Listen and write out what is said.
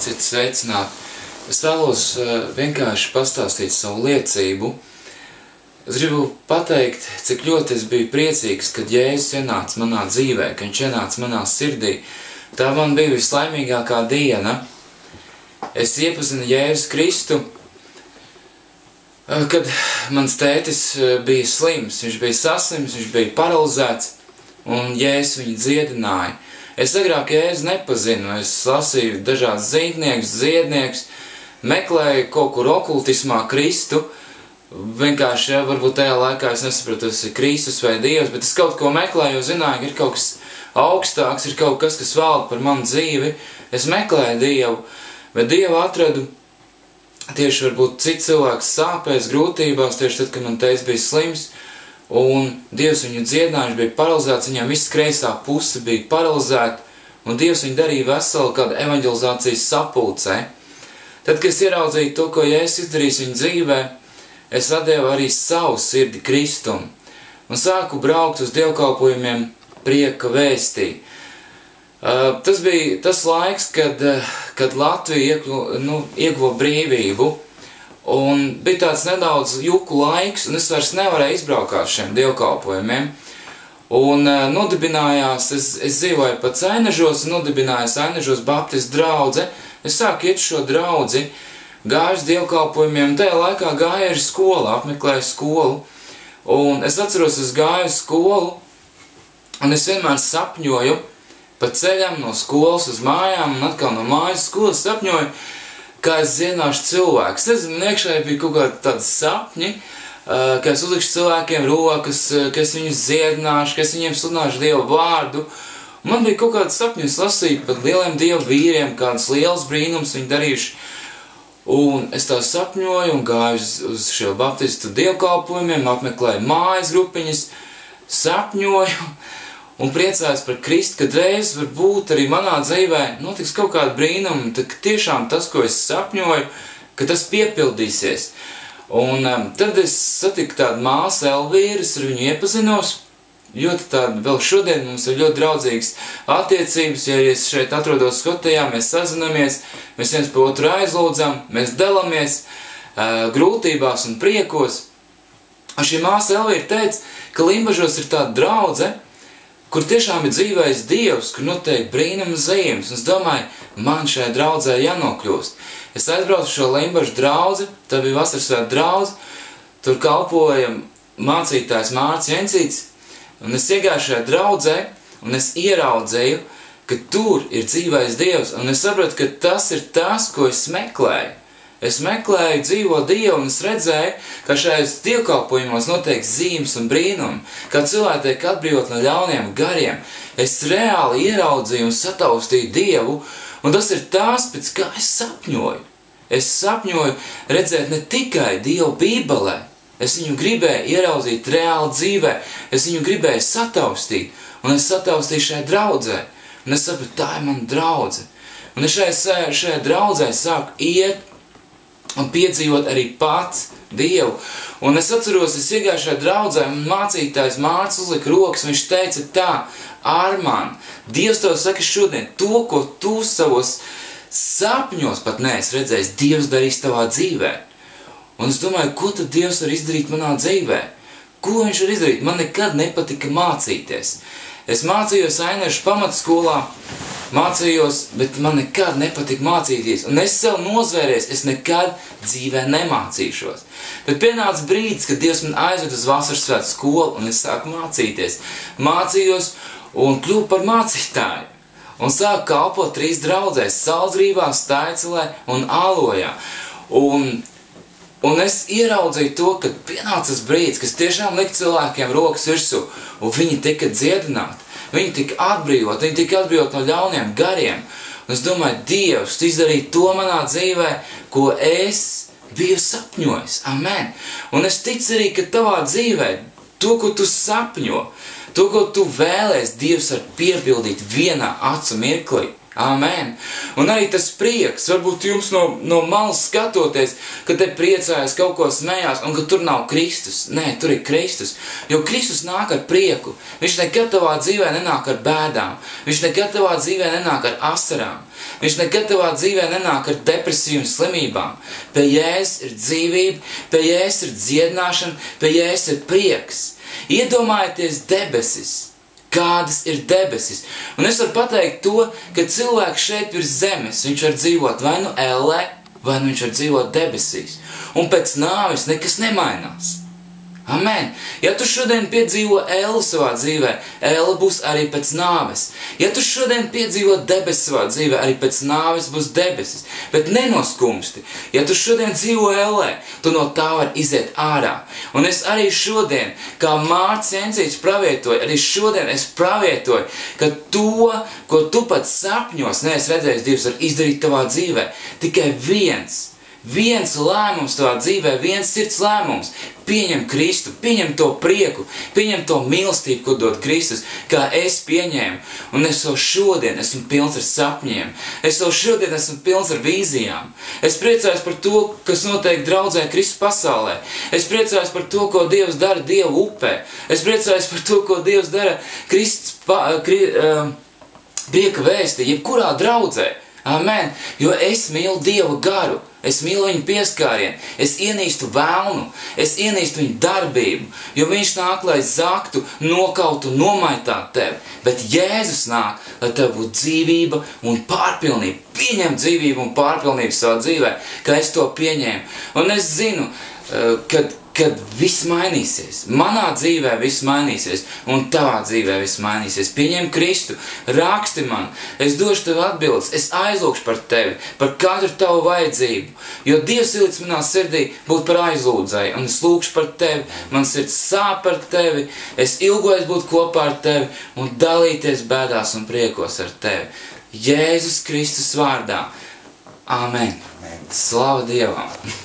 Esiet sveicināti. Es vēlos vienkārši pastāstīt savu liecību. Es gribu pateikt, cik ļoti es biju priecīgs, kad Jēzus ienāca manā dzīvē, kad viņš ienāca manā sirdī. Tā man bija vislaimīgākā diena. Es iepazinu Jēzus Kristu, kad mans tētis bija slims, viņš bija saslims, viņš bija paralizēts, un Jēzus viņu dziedināja. Es agrāk Jēzu nepazinu, es lasīju dažādas zīmniekus, dziedniekus, meklēju kaut kur okultismā Kristu. Vienkārši, varbūt tajā laikā es nesapratu, tas ir Kristus vai Dievs, bet es kaut ko meklēju, jo zināju, ka ir kaut kas augstāks, ir kaut kas, kas valda par manu dzīvi. Es meklēju Dievu, bet Dievu atradu tieši varbūt cits cilvēks sāpēs, grūtībās, tieši tad, kad man teica bija slims, un Dievs viņu dziedināja, viņš bija paralizēts, viņam viss kreisā puse bija paralizēta, un Dievs viņu darīja veselu kādu evanģelizācijas sapulcē. Tad, kad es ieraudzīju to, ko Jēzus izdarījis viņa dzīvē, es atdevu arī savu sirdi Kristum un sāku braukt uz dievkalpojumiem prieka vēstī. Tas bija tas laiks, kad Latvija ieguva brīvību, un bija tāds nedaudz juku laiks, un es vairs nevarēju izbraukt uz šiem dievkalpojumiem. Un nodibinājās, es dzīvoju pat Ainažos, un nodibinājās Ainažos Baptistu draudze. Es sāku iet šo draudzi, gāju uz dievkalpojumiem, tajā laikā gāju arī skolā, apmeklēju skolu. Un es atceros, es gāju uz skolu, un es vienmēr sapņoju pa ceļam no skolas uz mājām, un atkal no mājas skolas sapņoju, kā es dziedināšu cilvēkus. Es nezinu, man iekšā bija kaut kādi tādi sapņi, ka es uzlikšu cilvēkiem rokas, ka es viņus dziedināšu, ka es viņiem sludināšu Dievu vārdu. Man bija kaut kādi sapņi, es lasīju pat lieliem Dievu vīriem, kādas lielas brīnums viņi darījuši. Un es tā sapņoju un gāju uz šo baptistu dievkalpojumiem, apmeklēju mājas grupiņas, sapņoju un priecājos par Kristu, kad reiz varbūt arī manā dzīvē notiks kaut kāda brīnuma, tad tiešām tas, ko es sapņoju, ka tas piepildīsies. Un tad es satiku tādu māsu Elvīru, es ar viņu iepazinos, ļoti tāda, vēl šodien mums ir ļoti draudzīgas attiecības, ja es šeit atrodos Skotijā, mēs sazinamies, mēs viens par otru aizlūdzam, mēs dalamies grūtībās un priekos. Un šī māsa Elvīra teica, ka Limbažos ir tāda draudze, kur tiešām ir dzīvais Dievs, kur notiek brīnuma zīmes. Un es domāju, man šai draudzē jānokļūst. Es aizbraucu šo Limbažu draudzi, tā bija vasarsvētku draudze, tur kalpoja mācītājs Mārcis Jencīts, un es iegāju šajā draudzē, un es ieraudzīju, ka tur ir dzīvais Dievs, un es sapratu, ka tas ir tas, ko es meklēju. Es meklēju dzīvo Dievu, un es redzēju, ka šajos dievkalpojumos notiek zīmes un brīnumi, kā cilvēki tiek atbrīvot no ļauniem gariem. Es reāli ieraudzīju un sataustīju Dievu, un tas ir tās, pēc kā es sapņoju. Es sapņoju redzēt ne tikai Dievu Bībelē, es viņu gribēju ieraudzīt reāli dzīvē, es viņu gribēju sataustīt, un es sataustīju šajā draudzē, un es sapratu, tā ir mana draudze. Un es šajā draudzē sāku iet un piedzīvot arī pats Dievu. Un es atceros, es iegāju šajā draudzē, un mācītājs Mārcis uzlika rokas, un viņš teica tā, Armand, Dievs tev saka šodien, to, ko tu savos sapņos pat neesi redzējis, Dievs darīs tavā dzīvē. Un es domāju, ko tad Dievs var izdarīt manā dzīvē? Ko viņš var izdarīt? Man nekad nepatika mācīties. Es mācījos Ainažu pamatskolā, bet man nekad nepatika mācīties. Un es sev nozvēries, es nekad dzīvē nemācīšos. Bet pienāca brīdis, kad Dievs man aizved uz vasarsvētku skolu, un es sāku mācīties. Mācījos un kļuvu par mācītāju. Un sāku kalpot 3 draudzēs, Salzgrībā, Staicelē un Alojā. Un es ieraudzīju to, ka pienācis brīdis, kas tiešām lika cilvēkiem rokas virsū, un viņi tika dziedināti, viņi tika atbrīvot, viņi tika atbrīvot no ļauniem gariem. Un es domāju, Dievs, tu izdarīji to manā dzīvē, ko es biju sapņojis. Amen. Un es ticu arī, ka tavā dzīvē, to, ko tu sapņo, to, ko tu vēlēs, Dievs var piepildīt vienā acu mirklī. Amen. Un arī tas prieks, varbūt jums no malas skatoties, ka te priecājas, kaut ko smējās, un ka tur nav Kristus. Nē, tur ir Kristus. Jo Kristus nāk ar prieku. Viņš nekad tavā dzīvē nenāk ar bēdām. Viņš nekad tavā dzīvē nenāk ar asarām. Viņš nekad tavā dzīvē nenāk ar depresiju un slimībām. Pie Jēzus ir dzīvība, pie Jēzus ir dziedināšana, pie Jēzus ir prieks. Iedomājieties debesis. Kādas ir debesis. Un es varu pateikt to, ka cilvēks šeit virs zemes, viņš var dzīvot vai nu ellē, vai nu viņš var dzīvot debesīs. Un pēc nāves nekas nemainās. Amen. Ja tu šodien piedzīvo elli savā dzīvē, elle būs arī pēc nāves. Ja tu šodien piedzīvo debesis savā dzīvē, arī pēc nāves būs debesis. Bet nenoskumsti. Ja tu šodien dzīvo ellē, tu no tā var iziet ārā. Un es arī šodien, kā Mārcis Encīts pravietoju, arī šodien es pravietoju, ka to, ko tu pats sapņos, neesi redzējis, Dievs var izdarīt tavā dzīvē. Tikai viens lēmums tavā dzīvē, viens sirds lēmums. Pieņem Kristu, pieņem to prieku, pieņem to mīlestību, ko dod Kristus, kā es pieņēmu. Un es jau šodien esmu pilns ar sapņiem. Es jau šodien esmu pilns ar vīzijām. Es priecājos par to, kas notiek draudzē Kristus pasaulē. Es priecājos par to, ko Dievs dara Dievu upē. Es priecājos par to, ko Dievs dara Kristus prieka vēstī, jebkurā draudzē. Amen. Jo es mīlu Dieva garu. Es mīlu viņu pieskārienu, es ienīstu vēlnu, es ienīstu viņu darbību, jo viņš nāk, lai zaktu, nokautu, nomaitātu tevi. Bet Jēzus nāk, lai tev būtu dzīvība un pārpilnība. Pieņem dzīvību un pārpilnību savā dzīvē, kā es to pieņēmu. Un es zinu, kad viss mainīsies. Manā dzīvē viss mainīsies, un tavā dzīvē viss mainīsies. Pieņem Kristu, raksti man, es došu tev atbildes, es aizlūkšu par tevi, par katru tavu vajadzību. Jo Dievs ielicis manā sirdī būt par aizlūdzēju, un es lūkšu par tevi, man sirds sāp par tevi, es ilgojos būt kopā ar tevi un dalīties bēdās un priekos ar tevi. Jēzus Kristus vārdā. Amen. Slava Dievam!